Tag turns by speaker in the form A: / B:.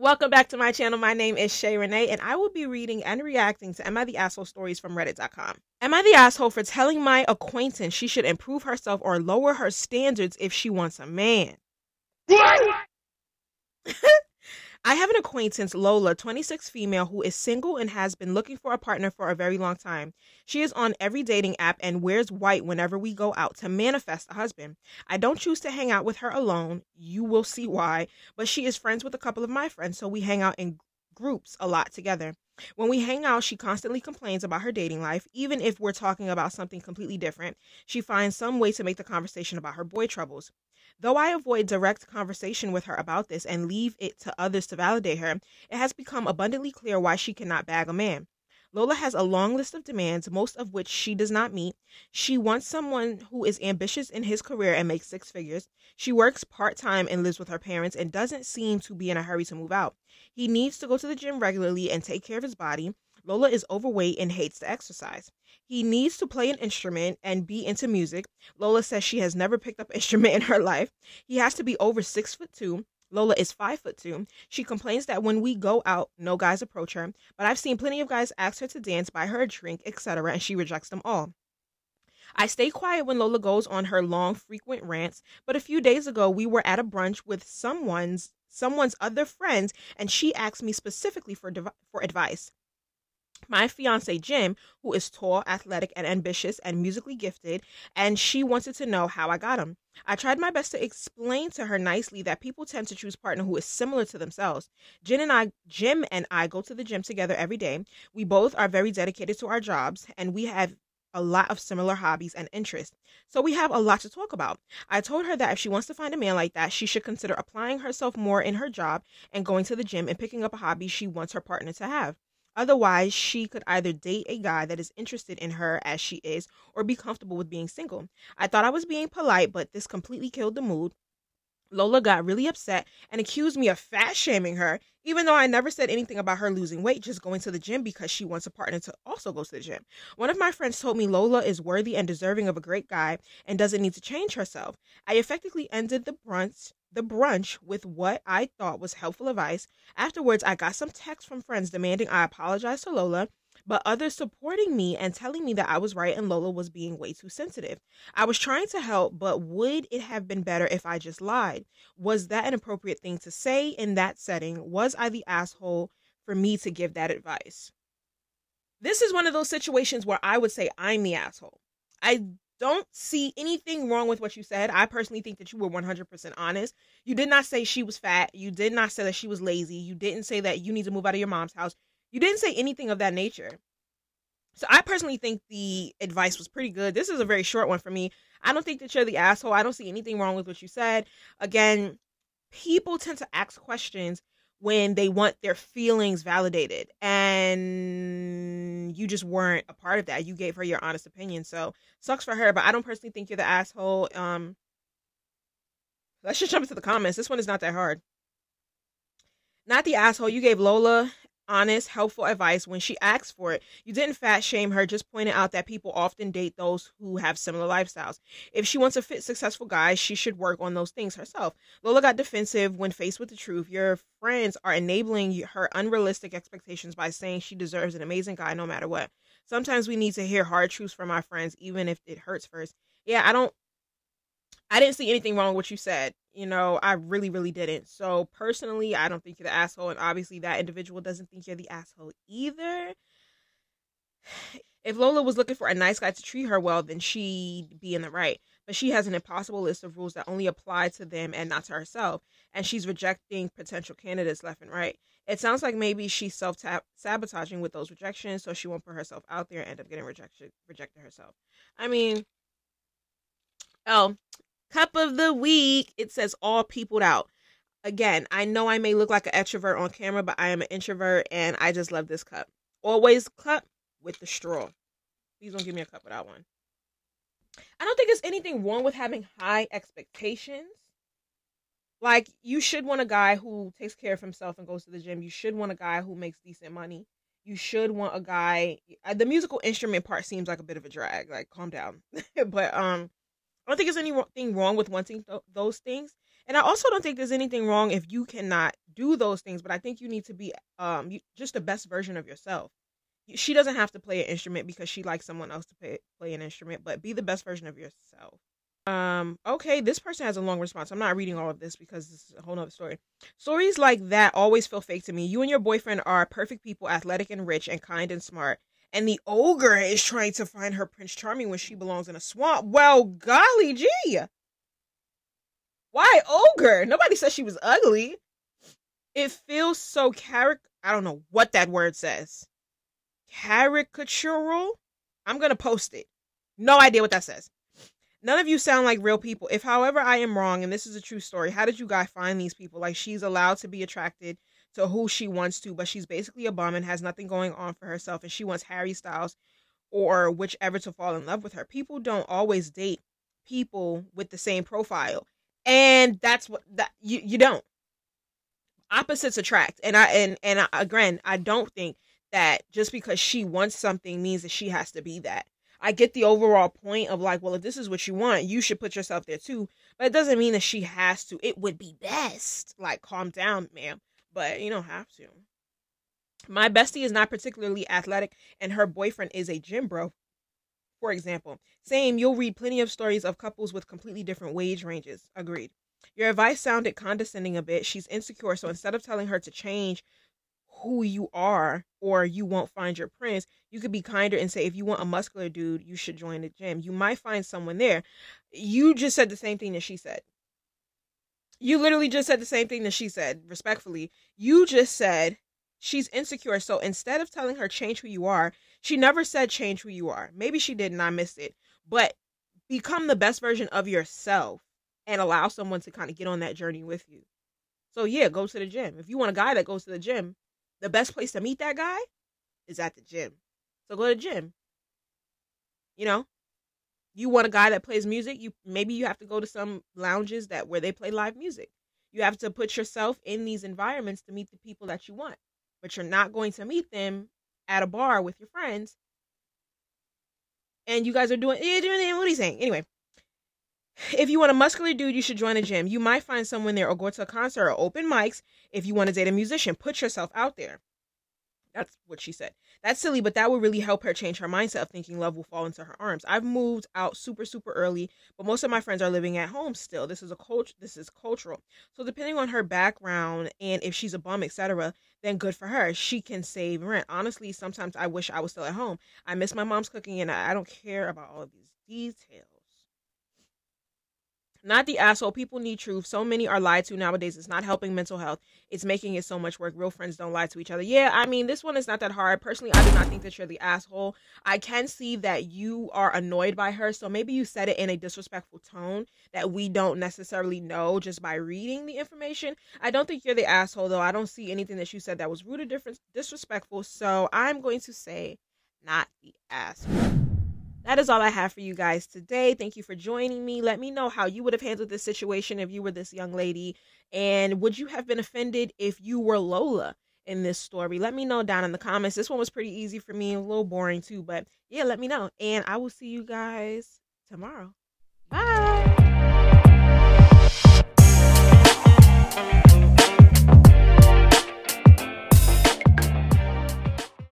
A: Welcome back to my channel. My name is Shay Renee, and I will be reading and reacting to Am I the Asshole stories from Reddit.com. Am I the asshole for telling my acquaintance she should improve herself or lower her standards if she wants a man? I have an acquaintance, Lola, 26 female, who is single and has been looking for a partner for a very long time. She is on every dating app and wears white whenever we go out to manifest a husband. I don't choose to hang out with her alone. You will see why. But she is friends with a couple of my friends, so we hang out in groups a lot together. When we hang out, she constantly complains about her dating life. Even if we're talking about something completely different, she finds some way to make the conversation about her boy troubles. Though I avoid direct conversation with her about this and leave it to others to validate her, it has become abundantly clear why she cannot bag a man. Lola has a long list of demands, most of which she does not meet. She wants someone who is ambitious in his career and makes six figures. She works part-time and lives with her parents and doesn't seem to be in a hurry to move out. He needs to go to the gym regularly and take care of his body. Lola is overweight and hates to exercise. He needs to play an instrument and be into music. Lola says she has never picked up an instrument in her life. He has to be over 6'2". Lola is 5'2". She complains that when we go out, no guys approach her, but I've seen plenty of guys ask her to dance, buy her a drink, etc., and she rejects them all. I stay quiet when Lola goes on her long, frequent rants, but a few days ago we were at a brunch with someone's other friends, and she asked me specifically for advice. My fiance Jim, who is tall, athletic, and ambitious and musically gifted, and she wanted to know how I got him. I tried my best to explain to her nicely that people tend to choose a partner who is similar to themselves. Jim and I go to the gym together every day. We both are very dedicated to our jobs, and we have a lot of similar hobbies and interests. So we have a lot to talk about. I told her that if she wants to find a man like that, she should consider applying herself more in her job and going to the gym and picking up a hobby she wants her partner to have. Otherwise, she could either date a guy that is interested in her as she is or be comfortable with being single. I thought I was being polite, but this completely killed the mood. Lola got really upset and accused me of fat shaming her, even though I never said anything about her losing weight, just going to the gym because she wants a partner to also go to the gym. One of my friends told me Lola is worthy and deserving of a great guy and doesn't need to change herself. I effectively ended the brunch with what I thought was helpful advice. Afterwards, I got some texts from friends demanding I apologize to Lola, but others supporting me and telling me that I was right and Lola was being way too sensitive. I was trying to help, but would it have been better if I just lied? Was that an appropriate thing to say in that setting? Was I the asshole for me to give that advice? This is one of those situations where I would say I'm the asshole. I don't see anything wrong with what you said. I personally think that you were 100% honest. You did not say she was fat. You did not say that she was lazy. You didn't say that you need to move out of your mom's house. You didn't say anything of that nature. So I personally think the advice was pretty good. This is a very short one for me. I don't think that you're the asshole. I don't see anything wrong with what you said. Again, people tend to ask questions when they want their feelings validated, and you just weren't a part of that. You gave her your honest opinion, so sucks for her, but I don't personally think you're the asshole. Let's just jump into the comments. This one is not that hard. Not the asshole. You gave Lola honest, helpful advice when she asked for it. You didn't fat shame her, just pointed out that people often date those who have similar lifestyles. If she wants a fit, successful guy, she should work on those things herself. Lola got defensive when faced with the truth. Your friends are enabling her unrealistic expectations by saying she deserves an amazing guy no matter what. Sometimes we need to hear hard truths from our friends, even if it hurts first. Yeah, I didn't see anything wrong with what you said. You know, I really, really didn't. So personally, I don't think you're the asshole. And obviously that individual doesn't think you're the asshole either. If Lola was looking for a nice guy to treat her well, then she'd be in the right. But she has an impossible list of rules that only apply to them and not to herself. And she's rejecting potential candidates left and right. It sounds like maybe she's self-sabotaging with those rejections, so she won't put herself out there and end up getting rejected herself. I mean, oh, cup of the week. It says all peopled out. Again, I know I may look like an extrovert on camera, but I am an introvert and I just love this cup. Always cup with the straw. Please don't give me a cup without one. I don't think there's anything wrong with having high expectations. Like, you should want a guy who takes care of himself and goes to the gym. You should want a guy who makes decent money. You should want a guy. The musical instrument part seems like a bit of a drag. Like, calm down. But I don't think there's anything wrong with wanting those things. And I also don't think there's anything wrong if you cannot do those things, but I think you need to be just the best version of yourself. She doesn't have to play an instrument because she likes someone else to play an instrument, but be the best version of yourself. Okay, this person has a long response. I'm not reading all of this because this is a whole nother story. Stories like that always feel fake to me. You and your boyfriend are perfect people, athletic and rich and kind and smart. And the ogre is trying to find her Prince Charming when she belongs in a swamp. Well, golly gee. Why ogre? Nobody said she was ugly. It feels so I don't know what that word says. Caricatural? I'm going to post it. No idea what that says. None of you sound like real people. If, however, I am wrong, and this is a true story, how did you guys find these people? Like, she's allowed to be attracted to who she wants to, but she's basically a bum and has nothing going on for herself, and she wants Harry Styles or whichever to fall in love with her. People don't always date people with the same profile, and that's what you don't. Opposites attract, and again, I don't think that just because she wants something means that she has to be that. I get the overall point of like, well, if this is what you want, you should put yourself there too. But it doesn't mean that she has to. It would be best. Like, calm down, ma'am. But you don't have to. My bestie is not particularly athletic, and her boyfriend is a gym bro, for example. Same, you'll read plenty of stories of couples with completely different wage ranges. Agreed. Your advice sounded condescending a bit. She's insecure, so instead of telling her to change who you are or you won't find your prince, you could be kinder and say, if you want a muscular dude, you should join the gym. You might find someone there. You just said the same thing that she said. You literally just said the same thing that she said, respectfully. You just said she's insecure, so instead of telling her change who you are, she never said change who you are. Maybe she did and I missed it. But become the best version of yourself and allow someone to kind of get on that journey with you. So yeah, go to the gym. If you want a guy that goes to the gym, the best place to meet that guy is at the gym. So go to the gym. You know, you want a guy that plays music, maybe you have to go to some lounges where they play live music. You have to put yourself in these environments to meet the people that you want. But you're not going to meet them at a bar with your friends. And you guys are doing, what are you saying? Anyway, if you want a muscular dude, you should join a gym. You might find someone there or go to a concert or open mics. If you want to date a musician, put yourself out there. That's what she said. That's silly, but that would really help her change her mindset of thinking love will fall into her arms. I've moved out super, super early, but most of my friends are living at home still. This is cultural. So depending on her background and if she's a bum, etc., then good for her. She can save rent. Honestly, sometimes I wish I was still at home. I miss my mom's cooking and I don't care about all of these details. Not the asshole. People need truth. So many are lied to nowadays. It's not helping mental health. It's making it so much work. Real friends don't lie to each other. Yeah, I mean, this one is not that hard. Personally, I do not think that you're the asshole. I can see that you are annoyed by her. So maybe you said it in a disrespectful tone that we don't necessarily know just by reading the information. I don't think you're the asshole, though. I don't see anything that you said that was rude or disrespectful. So I'm going to say not the asshole. That is all I have for you guys today. Thank you for joining me. Let me know how you would have handled this situation if you were this young lady. And would you have been offended if you were Lola in this story? Let me know down in the comments. This one was pretty easy for me. A little boring too. But yeah, let me know. And I will see you guys tomorrow. Bye.